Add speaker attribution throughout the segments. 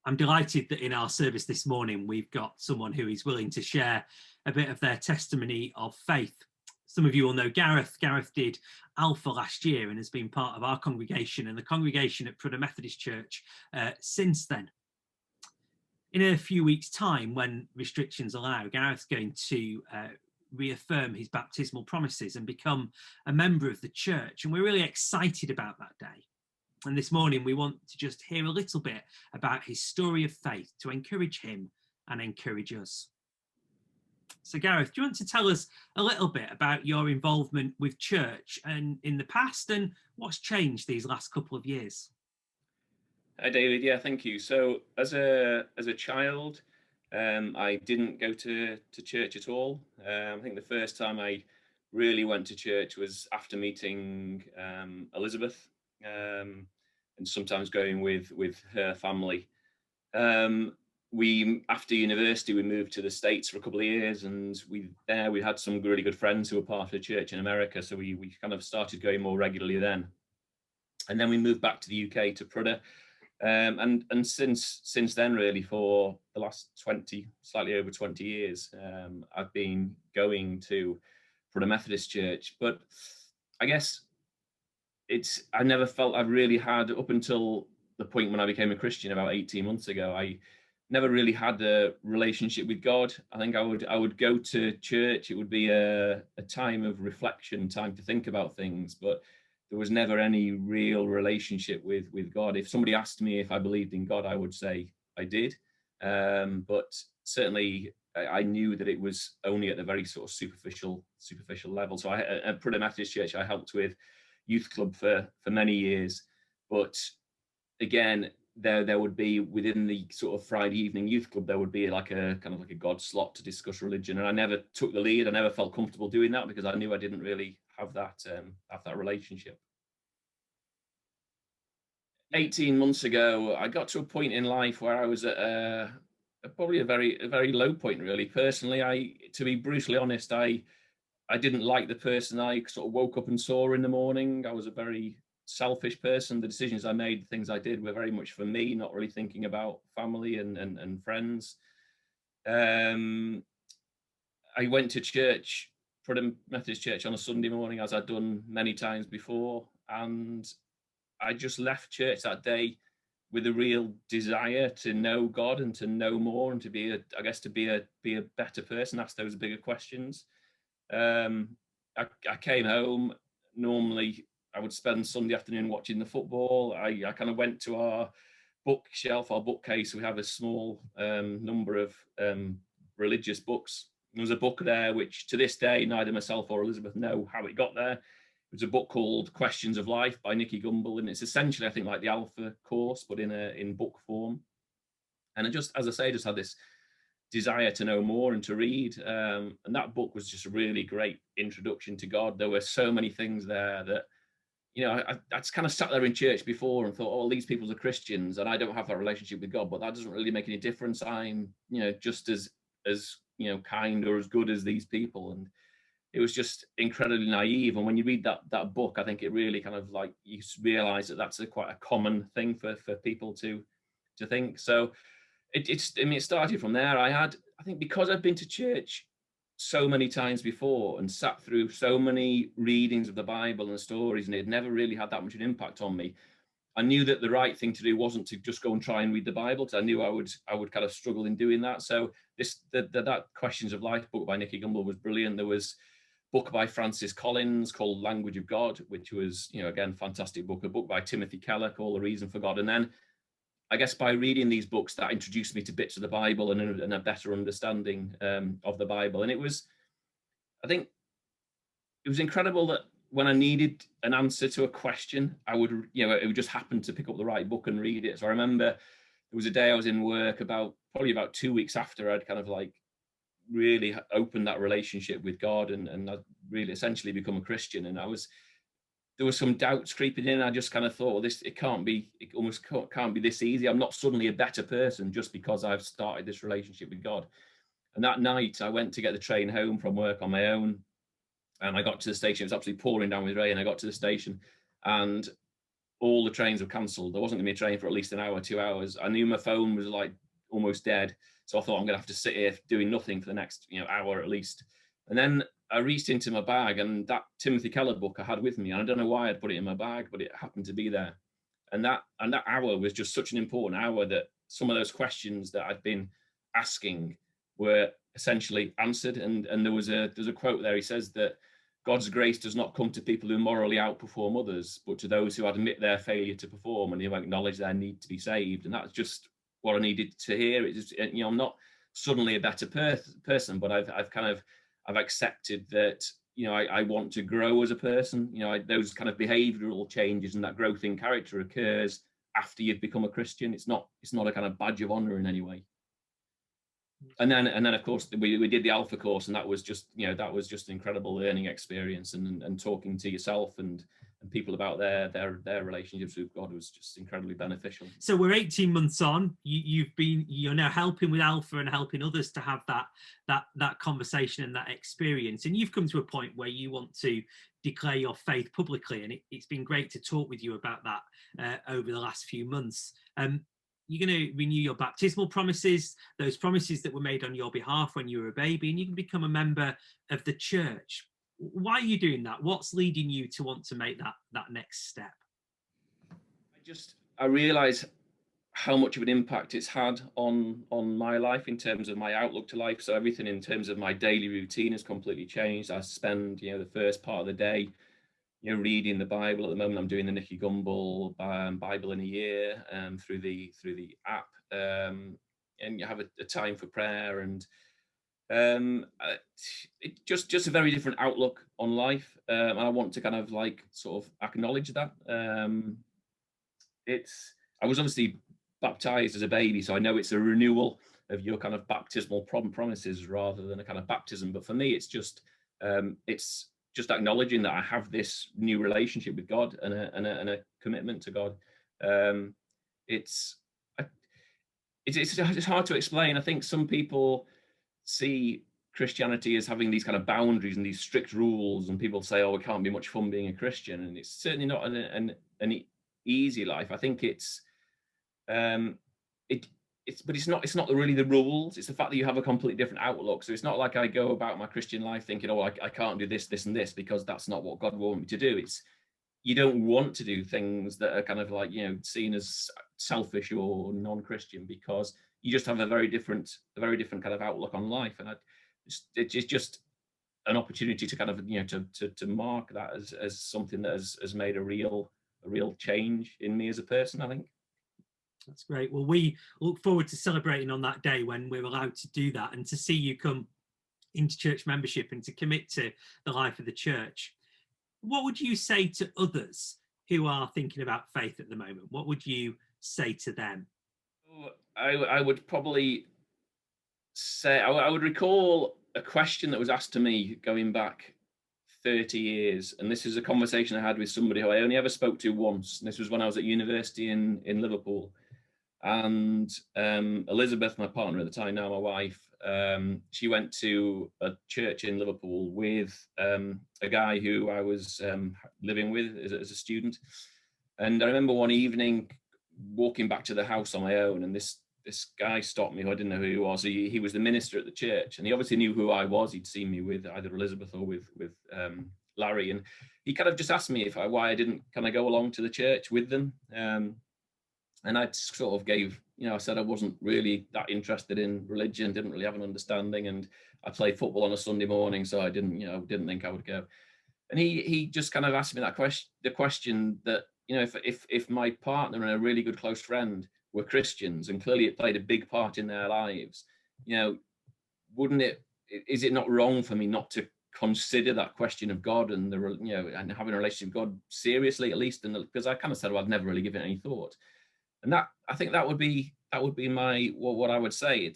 Speaker 1: I'm delighted that in our service this morning, we've got someone who is willing to share a bit of their testimony of faith. Some of you will know Gareth. Gareth did Alpha last year and has been part of our congregation and the congregation at Prudhoe Methodist Church since then. In a few weeks' time, when restrictions allow, Gareth's going to reaffirm his baptismal promises and become a member of the church. And we're really excited about that day. And this morning, we want to just hear a little bit about his story of faith to encourage him and encourage us. So, Gareth, do you want to tell us a little bit about your involvement with church and in the past and what's changed these last couple of years?
Speaker 2: Hi, David. Yeah, thank you. So, as a child, I didn't go to church at all. I think the first time I really went to church was after meeting Elizabeth, and sometimes going with her family. We after university we moved to the States for a couple of years, and we had some really good friends who were part of the church in America. So we kind of started going more regularly then, and then we moved back to the UK to Prudhoe. And since then, really, for the last slightly over 20 years, I've been going to Prudhoe Methodist Church. But I guess I never felt I've really had, up until the point when I became a Christian about 18 months ago, I never really had a relationship with God. I think I would go to church. It would be a time of reflection, time to think about things, but there was never any real relationship with God. If somebody asked me if I believed in God, I would say I did. But certainly I knew that it was only at the very sort of superficial level. So at Prudhoe Methodist Church, I helped with youth club for many years. But again, there would be, within the sort of Friday evening youth club, there would be like a kind of like a God slot to discuss religion. And I never took the lead. I never felt comfortable doing that because I knew I didn't really have that relationship. 18 months ago, I got to a point in life where I was at probably a very low point, really. Personally, to be brutally honest, I didn't like the person I sort of woke up and saw in the morning. I was a very selfish person. The decisions I made, the things I did, were very much for me, not really thinking about family and friends. I went to church, Prudhoe Methodist Church, on a Sunday morning, as I'd done many times before, and I just left church that day with a real desire to know God and to know more and to be a better person, ask those bigger questions. I came home. Normally I would spend Sunday afternoon watching the football. I kind of went to our bookshelf, our bookcase. We have a small number of religious books. There was a book there which, to this day, neither myself or Elizabeth know how it got there. It was a book called Questions of Life by Nicky Gumbel, and it's essentially, I think, like the Alpha course, but in book form. And I just, as I say, just had this desire to know more and to read. And that book was just a really great introduction to God. There were so many things there that, you know, I just kind of sat there in church before and thought, oh, these people are Christians and I don't have that relationship with God, but that doesn't really make any difference. I'm, you know, just as you know, kind or as good as these people. And it was just incredibly naive. And when you read that book, I think it really kind of, like, you realize that that's quite a common thing for people to think. So it started from there. I think because I've been to church so many times before and sat through so many readings of the Bible and stories, and it never really had that much an impact on me. I knew that the right thing to do wasn't to just go and try and read the Bible, because I knew I would kind of struggle in doing that. So that Questions of Life book by Nicky Gumbel was brilliant. There was a book by Francis Collins called Language of God, which was, you know, again, fantastic book. A book by Timothy Keller called The Reason for God. And then I guess by reading these books, that introduced me to bits of the Bible and a better understanding of the Bible. And I think it was incredible that when I needed an answer to a question, I would, you know, it would just happen to pick up the right book and read it. So I remember there was a day I was in work probably about 2 weeks after I'd kind of like really opened that relationship with God and I'd really essentially become a Christian. And there was some doubts creeping in. I just kind of thought, well, it almost can't be this easy. I'm not suddenly a better person just because I've started this relationship with God. And that night I went to get the train home from work on my own. And I got to the station. It was absolutely pouring down with rain. I got to the station and all the trains were cancelled. There wasn't going to be a train for at least an hour, 2 hours. I knew my phone was like almost dead. So I thought I'm going to have to sit here doing nothing for the next hour at least. And then I reached into my bag, and that Timothy Keller book I had with me. And I don't know why I'd put it in my bag, but it happened to be there. And that hour was just such an important hour that some of those questions that I'd been asking were essentially answered. And there's a quote there. He says that God's grace does not come to people who morally outperform others, but to those who admit their failure to perform and who acknowledge their need to be saved. And that's just what I needed to hear. It's, I'm not suddenly a better person, but I've accepted that, I want to grow as a person. Those kind of behavioural changes and that growth in character occurs after you've become a Christian. It's not a kind of badge of honour in any way. And then of course we did the Alpha course, and that was just an incredible learning experience, and talking to yourself and people about their relationships with God was just incredibly beneficial.
Speaker 1: So we're 18 months on. You're now helping with Alpha and helping others to have that conversation and that experience, and you've come to a point where you want to declare your faith publicly, and it's been great to talk with you about that over the last few months. You're going to renew your baptismal promises, those promises that were made on your behalf when you were a baby, and you can become a member of the church. Why are you doing that? What's leading you to want to make that next step?
Speaker 2: I realise how much of an impact it's had on my life in terms of my outlook to life. So everything in terms of my daily routine has completely changed. I spend the first part of the day reading the Bible. At the moment I'm doing the Nicky Gumbel Bible in a year through the app, and you have a time for prayer, and it just a very different outlook on life, and I want to kind of like sort of acknowledge that. I was obviously baptized as a baby, so I know it's a renewal of your kind of baptismal promises rather than a kind of baptism. But for me, it's just acknowledging that I have this new relationship with God and a commitment to God. It's hard to explain. I think some people see Christianity as having these kind of boundaries and these strict rules, and people say, "Oh, it can't be much fun being a Christian," and it's certainly not an easy life. I think but it's not really the rules. It's the fact that you have a completely different outlook. So it's not like I go about my Christian life thinking, "Oh, I can't do this, this, and this," because that's not what God wants me to do. It's you don't want to do things that are kind of like seen as selfish or non-Christian, because you just have a very different kind of outlook on life. And it's just an opportunity to kind of to mark that as something that has made a real change in me as a person, I think.
Speaker 1: That's great. Well, we look forward to celebrating on that day when we're allowed to do that, and to see you come into church membership and to commit to the life of the church. What would you say to others who are thinking about faith at the moment? What would you say to them?
Speaker 2: I would probably say, I would recall a question that was asked to me going back 30 years. And this is a conversation I had with somebody who I only ever spoke to once. And this was when I was at university in Liverpool. And Elizabeth, my partner at the time, now my wife, she went to a church in Liverpool with a guy who I was living with as a student. And I remember one evening walking back to the house on my own, and this guy stopped me who I didn't know who he was. He was the minister at the church, and he obviously knew who I was. He'd seen me with either Elizabeth or with Larry, and he kind of just asked me why I didn't kind of go along to the church with them. And I sort of gave, I said I wasn't really that interested in religion, didn't really have an understanding, and I played football on a Sunday morning, so I didn't think I would go. And he just kind of asked me the question that, if my partner and a really good close friend were Christians, and clearly it played a big part in their lives, is it not wrong for me not to consider that question of God and and having a relationship with God seriously, at least? And because I kind of said, well, I'd never really given it any thought. And I think that would be what I would say.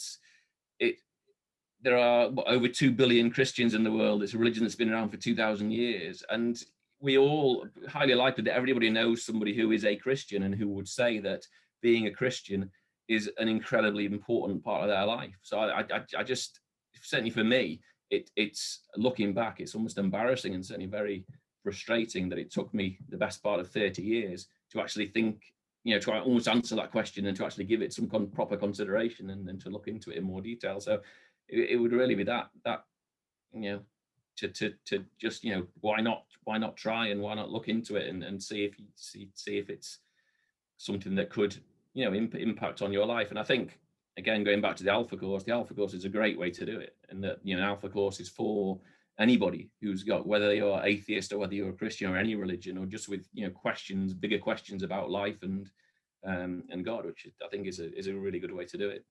Speaker 2: There are over 2 billion Christians in the world. It's a religion that's been around for 2,000 years, and we all highly likely that everybody knows somebody who is a Christian and who would say that being a Christian is an incredibly important part of their life. So I just, certainly for me, it's looking back, it's almost embarrassing and certainly very frustrating that it took me the best part of 30 years to actually think, try almost answer that question and to actually give it some proper consideration and to look into it in more detail. So it would really be that to just why not try, and why not look into it and see if it's something that could impact on your life. And I think, again, going back to the Alpha course is a great way to do it. And that Alpha course is for anybody who's got, whether you're atheist or whether you're a Christian or any religion, or just with bigger questions about life and God, which I think is a really good way to do it.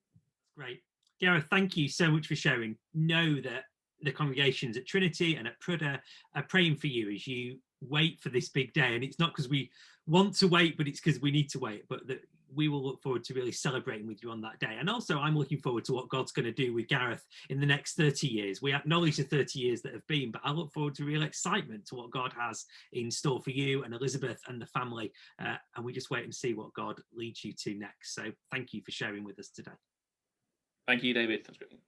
Speaker 1: Great. Gareth, thank you so much for sharing. Know that the congregations at Trinity and at Prudder are praying for you as you wait for this big day. And it's not because we want to wait, but it's because we need to wait. But that we will look forward to really celebrating with you on that day. And also, I'm looking forward to what God's going to do with Gareth in the next 30 years. We acknowledge the 30 years that have been, but I look forward to real excitement to what God has in store for you and Elizabeth and the family. And we just wait and see what God leads you to next. So thank you for sharing with us today.
Speaker 2: Thank you, David. That's great.